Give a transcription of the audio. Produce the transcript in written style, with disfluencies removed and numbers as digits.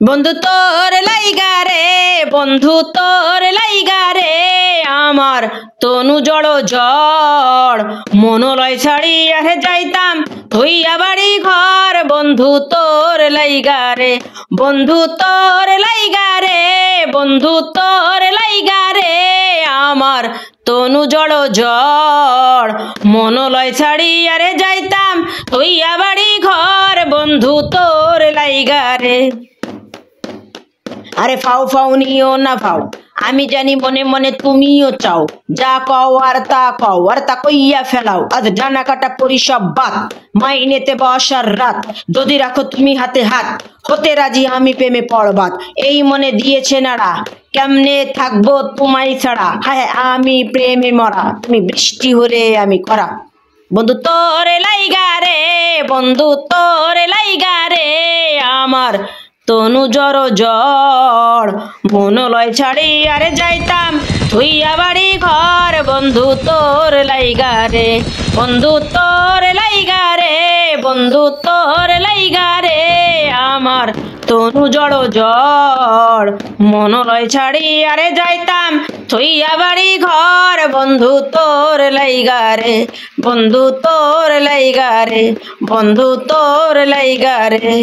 বন্ধু তোর লাইগা রে, বন্ধু তোর লাইগা রে, আমার তনু জড় ঝড়, মনলয় ছাড়ি আরে যাইতাম হইয়া বাড়ি ঘর। বন্ধু তোর লাইগা রে, বন্ধু তোর লাইগা রে, বন্ধু তোর লাইগা রে, আমার তনু জড় ঝড়, মনলয় ছাড়ি আরে যাইতাম হইয়া বাড়ি ঘর। বন্ধু তোর লাইগা রে। আরে ফাও ফাও নিও না ফাও, আমি জানি মনে মনে তুমিও চাও, যা কও আর তা কইয়া ফেলাও। আজ ডানা কাটা করি সব বাত, মাইনেতে বসার রাত, যদি রাখো তুমি হাতে হাত, হতে রাজি আমি প্রেমে পড়বাত। এই মনে দিয়েছে নাড়া, কেমনে থাকবো তোমায় ছাড়া, হ্যাঁ আমি প্রেমে মরা, তুমি বৃষ্টি হলে আমি খরা। বন্ধু তোর লাইগা রে, বন্ধু তোর লাইগা রে, আমার তনু জড় ঝড়, মনলয় ছাড়ি আরে যাইতাম থুইয়া বাড়ি ঘর। বন্ধু তোর লাইগা রে, বন্ধু তোর লাইগা রে, বন্ধু তোর লাইগা রে, আমার তনু জড় ঝড়, মনলয় ছাড়ি আরে যাইতাম থুইয়া বাড়ি ঘর। বন্ধু তোর লাইগা রে, বন্ধু তোর লাইগা রে, বন্ধু তোর লাইগা রে।